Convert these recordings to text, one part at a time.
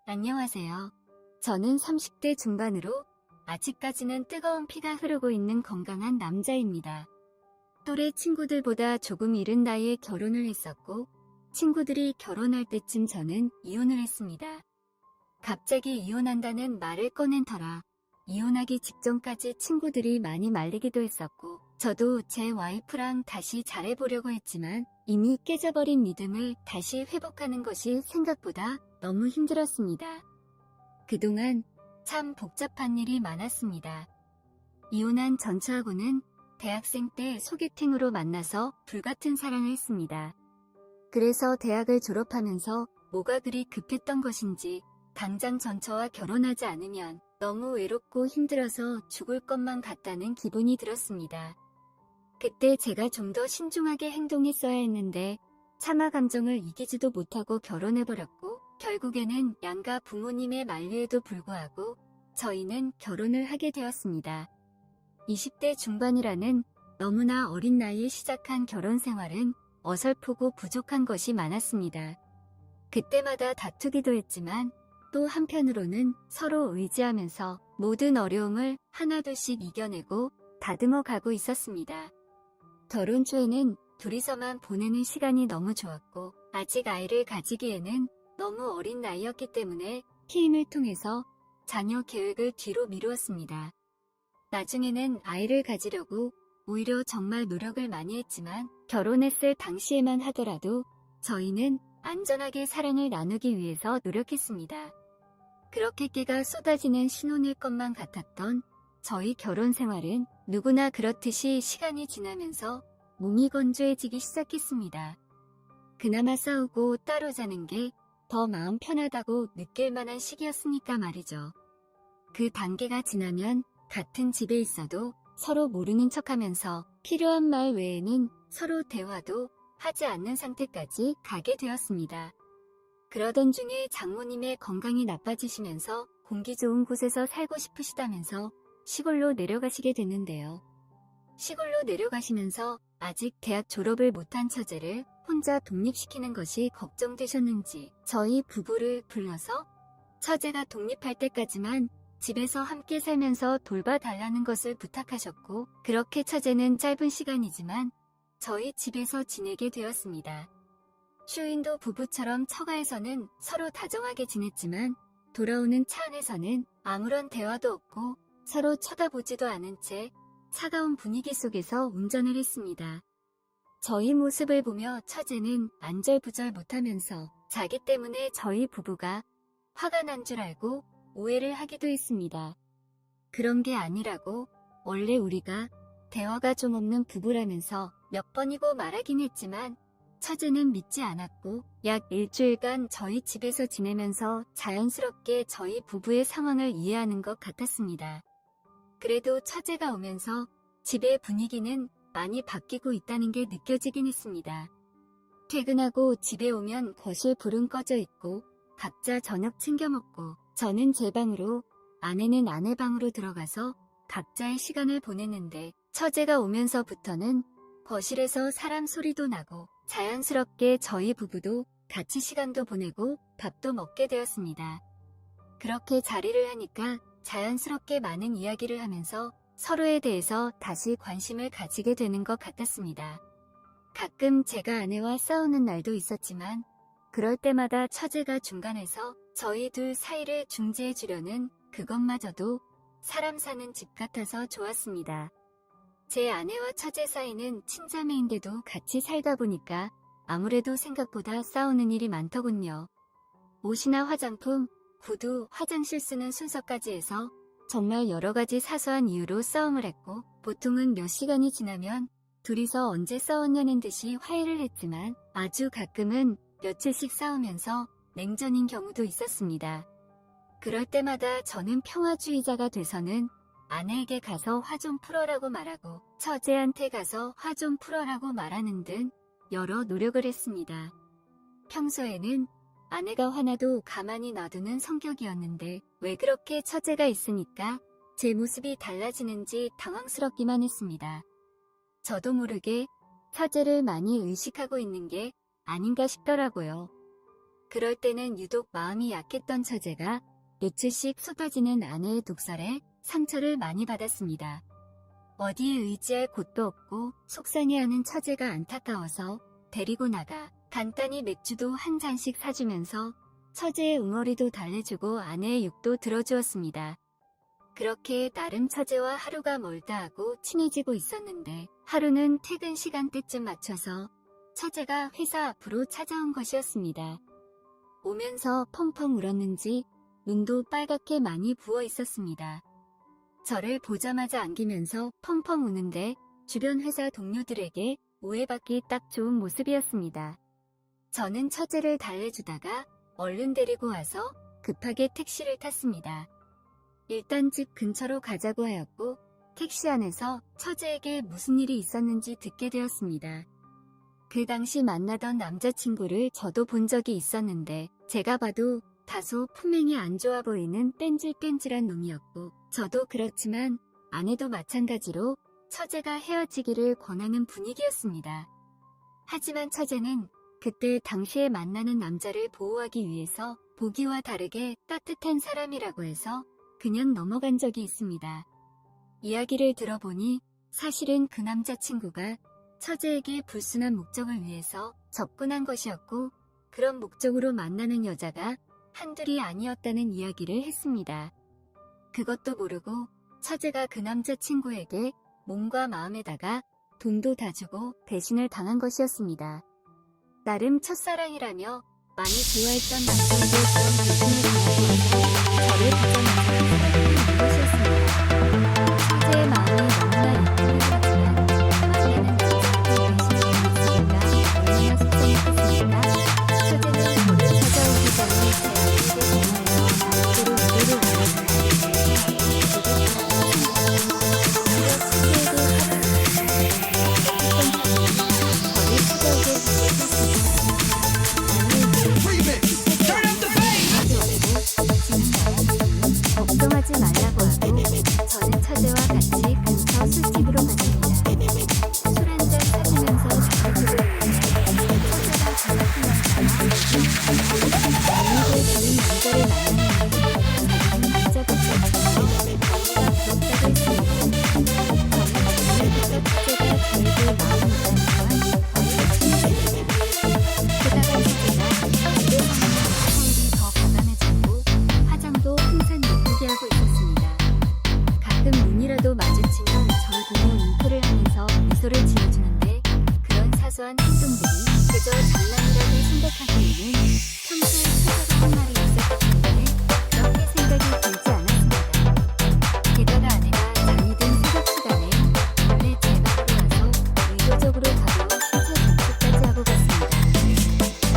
안녕하세요. 저는 30대 중반으로 아직까지는 뜨거운 피가 흐르고 있는 건강한 남자입니다. 또래 친구들보다 조금 이른 나이에 결혼을 했었고, 친구들이 결혼할 때쯤 저는 이혼을 했습니다. 갑자기 이혼한다는 말을 꺼낸 터라 이혼하기 직전까지 친구들이 많이 말리기도 했었고, 저도 제 와이프랑 다시 잘해보려고 했지만 이미 깨져버린 믿음을 다시 회복하는 것이 생각보다 너무 힘들었습니다. 그동안 참 복잡한 일이 많았습니다. 이혼한 전 처하고는 대학생 때 소개팅으로 만나서 불같은 사랑을 했습니다. 그래서 대학을 졸업하면서 뭐가 그리 급했던 것인지 당장 전처와 결혼하지 않으면 너무 외롭고 힘들어서 죽을 것만 같다는 기분이 들었습니다. 그때 제가 좀 더 신중하게 행동했어야 했는데 차마 감정을 이기지도 못하고 결혼해버렸고, 결국에는 양가 부모님의 만류에도 불구하고 저희는 결혼을 하게 되었습니다. 20대 중반이라는 너무나 어린 나이에 시작한 결혼 생활은 어설프고 부족한 것이 많았습니다. 그때마다 다투기도 했지만 또 한편으로는 서로 의지하면서 모든 어려움을 하나둘씩 이겨내고 다듬어 가고 있었습니다. 결혼 초에는 둘이서만 보내는 시간이 너무 좋았고, 아직 아이를 가지기에는 너무 어린 나이였기 때문에 피임을 통해서 자녀 계획을 뒤로 미루었습니다. 나중에는 아이를 가지려고 오히려 정말 노력을 많이 했지만, 결혼했을 당시에만 하더라도 저희는 안전하게 사랑을 나누기 위해서 노력했습니다. 그렇게 깨가 쏟아지는 신혼일 것만 같았던 저희 결혼 생활은 누구나 그렇듯이 시간이 지나면서 몸이 건조해지기 시작했습니다. 그나마 싸우고 따로 자는 게 더 마음 편하다고 느낄 만한 시기였으니까 말이죠. 그 단계가 지나면 같은 집에 있어도 서로 모르는 척하면서 필요한 말 외에는 서로 대화도 하지 않는 상태까지 가게 되었습니다. 그러던 중에 장모님의 건강이 나빠지시면서 공기 좋은 곳에서 살고 싶으시다면서 시골로 내려가시게 됐는데요. 시골로 내려가시면서 아직 대학 졸업을 못한 처제를 혼자 독립시키는 것이 걱정되셨는지 저희 부부를 불러서 처제가 독립할 때까지만 집에서 함께 살면서 돌봐달라는 것을 부탁하셨고, 그렇게 처제는 짧은 시간이지만 저희 집에서 지내게 되었습니다. 슈인도 부부처럼 처가에서는 서로 다정하게 지냈지만 돌아오는 차 안에서는 아무런 대화도 없고 서로 쳐다보지도 않은 채 차가운 분위기 속에서 운전을 했습니다. 저희 모습을 보며 처제는 안절부절 못하면서 자기 때문에 저희 부부가 화가 난 줄 알고 오해를 하기도 했습니다. 그런 게 아니라고, 원래 우리가 대화가 좀 없는 부부라면서 몇 번이고 말하긴 했지만 처제는 믿지 않았고, 약 일주일간 저희 집에서 지내면서 자연스럽게 저희 부부의 상황을 이해하는 것 같았습니다. 그래도 처제가 오면서 집의 분위기는 많이 바뀌고 있다는 게 느껴지긴 했습니다. 퇴근하고 집에 오면 거실 불은 꺼져 있고 각자 저녁 챙겨 먹고, 저는 제 방으로, 아내는 아내 방으로 들어가서 각자의 시간을 보냈는데, 처제가 오면서부터는 거실에서 사람 소리도 나고 자연스럽게 저희 부부도 같이 시간도 보내고 밥도 먹게 되었습니다. 그렇게 자리를 하니까 자연스럽게 많은 이야기를 하면서 서로에 대해서 다시 관심을 가지게 되는 것 같았습니다. 가끔 제가 아내와 싸우는 날도 있었지만 그럴 때마다 처제가 중간에서 저희 둘 사이를 중재해 주려는 그것마저도 사람 사는 집 같아서 좋았습니다. 제 아내와 처제 사이는 친자매인데도 같이 살다 보니까 아무래도 생각보다 싸우는 일이 많더군요. 옷이나 화장품, 구두, 화장실 쓰는 순서까지 해서 정말 여러 가지 사소한 이유로 싸움을 했고, 보통은 몇 시간이 지나면 둘이서 언제 싸웠냐는 듯이 화해를 했지만 아주 가끔은 며칠씩 싸우면서 냉전인 경우도 있었습니다. 그럴 때마다 저는 평화주의자가 돼서는 아내에게 가서 화 좀 풀어라고 말하고 처제한테 가서 화 좀 풀어라고 말하는 등 여러 노력을 했습니다. 평소에는 아내가 화나도 가만히 놔두는 성격이었는데 왜 그렇게 처제가 있으니까 제 모습이 달라지는지 당황스럽기만 했습니다. 저도 모르게 처제를 많이 의식하고 있는 게 아닌가 싶더라고요. 그럴 때는 유독 마음이 약했던 처제가 며칠씩 쏟아지는 아내의 독설에 상처를 많이 받았습니다. 어디에 의지할 곳도 없고 속상해하는 처제가 안타까워서 데리고 나가 간단히 맥주도 한 잔씩 사주면서 처제의 응어리도 달래주고 아내의 욕도 들어주었습니다. 그렇게 나름 처제와 하루가 멀다 하고 친해지고 있었는데 하루는 퇴근 시간대쯤 맞춰서 처제가 회사 앞으로 찾아온 것이었습니다. 오면서 펑펑 울었는지 눈도 빨갛게 많이 부어 있었습니다. 저를 보자마자 안기면서 펑펑 우는데 주변 회사 동료들에게 오해받기 딱 좋은 모습이었습니다. 저는 처제를 달래주다가 얼른 데리고 와서 급하게 택시를 탔습니다. 일단 집 근처로 가자고 하였고 택시 안에서 처제에게 무슨 일이 있었는지 듣게 되었습니다. 그 당시 만나던 남자친구를 저도 본 적이 있었는데 제가 봐도 다소 품행이 안 좋아 보이는 뺀질뺀질한 놈이었고 저도 그렇지만 아내도 마찬가지로 처제가 헤어지기를 권하는 분위기였습니다. 하지만 처제는 그때 당시에 만나는 남자를 보호하기 위해서 보기와 다르게 따뜻한 사람이라고 해서 그냥 넘어간 적이 있습니다. 이야기를 들어보니 사실은 그 남자친구가 처제에게 불순한 목적을 위해서 접근한 것이었고 그런 목적으로 만나는 여자가 한둘이 아니었다는 이야기를 했습니다. 그것도 모르고 처제가 그 남자친구에게 몸과 마음에다가 돈도 다 주고 배신을 당한 것이었습니다. 나름 첫사랑이라며 많이 좋아했던 남자에게 그런 배신을 당하고 저를 보자마자 사랑하는 것이었습니다. 처제의 마음이 너무나 이해하지만 만나는 남자에게 배신을 당했으니까 얼마나 속상했겠습니까? 처제는 저를 찾아오기 전에 제 아내에게 전화해서 앞으로 위로를 걱정하지 말라고 하고 저는 처제와 같이 근처 술집으로 갔습니다. 술 한잔 사주면서 자극을 처제가 언니들 좋은 남자를 만났는데 자기는 진짜 복잡해서 언니가 부럽다고 했습니다. 저는 처제가 저에게 마음이 있다지만 언니가 친해집니다. 게다가 처제가 집에 가면 더 가감해졌고 화장도 항상 예쁘게 하고 있었습니다. 가끔 눈이라도 마주치면 절 보며 윙크를 하면서 미소를 지어주는데 그런 사소한 행동들이 그저 장난이라고 생각하기에는 평소에 처제가 한 말이 있었기 때문에 그렇게 생각이 들지 않았습니다. 게다가 아내가 잠이 든 새벽 시간에 원래 제 방으로 와서 의도적으로 가벼운 신체 접촉까지 하고 갔습니다.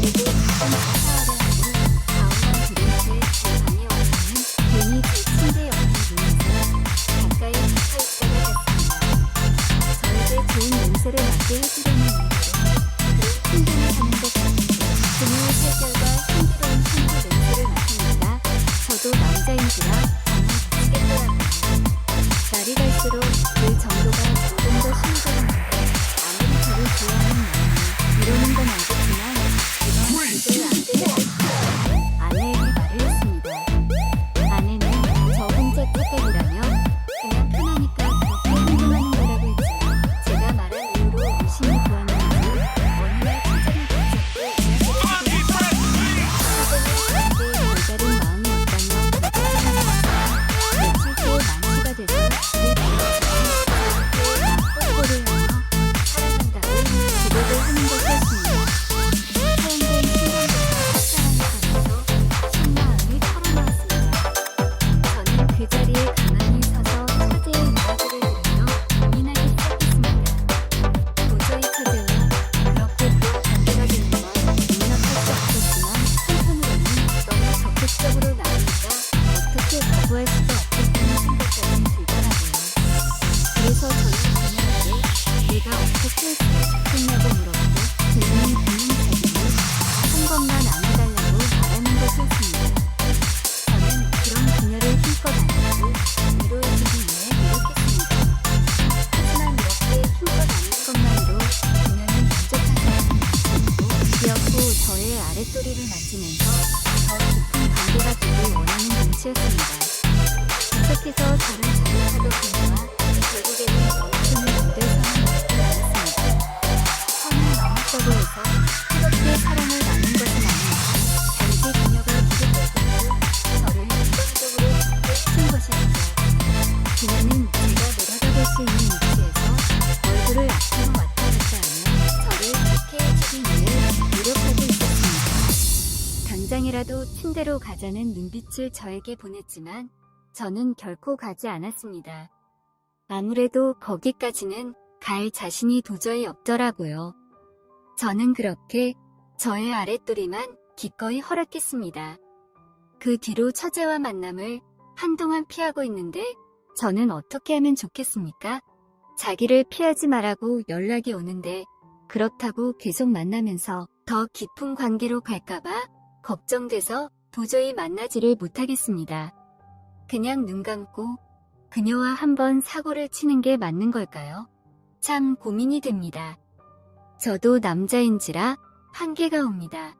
그리고 가끔 샤워를 하고 가운만 들은 채 제 방에 와서는 괜히 제 침대 옆에 누워서 가까이 붙어있다가 갔습니다. 저에게 좋은 냄새를 맡게 해주려는 이유로 그런 행동을 하는 것 같은데 그녀의 살결과 향기로운 향수 냄새를 맡으니까 저도 남자인지라 정말 미치겠더라고요. 날이 갈수록 그 정도가 점점 더 심해졌는데 아무리 저를 좋아하는 마음이 이러는 건 알겠지만 이건 절대 안 되는 것이라고 아내에게 말을 했습니다. 아내는 저 혼자 착각이라며 그냥 편하니까 그렇게 행동하는 거라고 했지만 제가 말한 이유로 의심이 보았는지 어느 날 처제를 붙잡고 이야기를 처제는 제게 별다른 마음이 없다며 며칠 후에 만취가 돼서 집에 돌아와서 저한테 뽀뽀를 하며 사랑한다고 고백을 하는 것이었습니다. 처음 본 순간부터 첫사랑이 가면서 속마음을 털어놓았습니다. 저는 그 자리에 가만히 서서 처제의 이야기를 들으며 고민하기 시작했습니다. 도저히 처제와 그렇게 부러 관계가 되는 건 용납할 수 없었지만 한편으로는 너무 적극적으로 나오니까 어떻게 거부할 수도 없겠다는 생각까지 들더라고요. 그래서 저는 그녀에게 내가 어떻게 했으면 좋겠냐고 물었고 그녀는 본인 자기를 한 번만 안아달라고 말하는 것이었습니다. 저는 그런 그녀를 힘껏 안고 위로해주기 위해 노력했습니다. 하지만 이렇게 힘껏 안는 것만으로 그녀는 만족하지 않는 모습이고 귀엽고 저의 아랫도리를 만지면서 것이었습니다. 계속해서 저를 자극하던 그녀와 결국에는 멈추는 무대선을 넘지 않았습니다. 선을 넘었다고 해서 뜨겁게 사랑을 나눈 것은 아닙니다. 단지 그녀가 계속했고 저를 인간적으로 친 것이었죠. 그녀는 제가 내려다볼 수 있는 위치에서 얼굴을 앞으로 왔다 갔다 하며 저를 좋게 해주기 위해 노력하고 있었습니다. 당장이라도 침대로 가자는 눈빛을 저에게 보냈지만 저는 결코 가지 않았습니다. 아무래도 거기까지는 갈 자신이 도저히 없더라고요. 저는 그렇게 저의 아랫도리만 기꺼이 허락했습니다. 그 뒤로 처제와 만남을 한동안 피하고 있는데 저는 어떻게 하면 좋겠습니까? 자기를 피하지 말라고 연락이 오는데 그렇다고 계속 만나면서 더 깊은 관계로 갈까봐 걱정돼서 도저히 만나지를 못하겠습니다. 그냥 눈 감고 그녀와 한번 사고를 치는 게 맞는 걸까요? 참 고민이 됩니다. 저도 남자인지라 한계가 옵니다.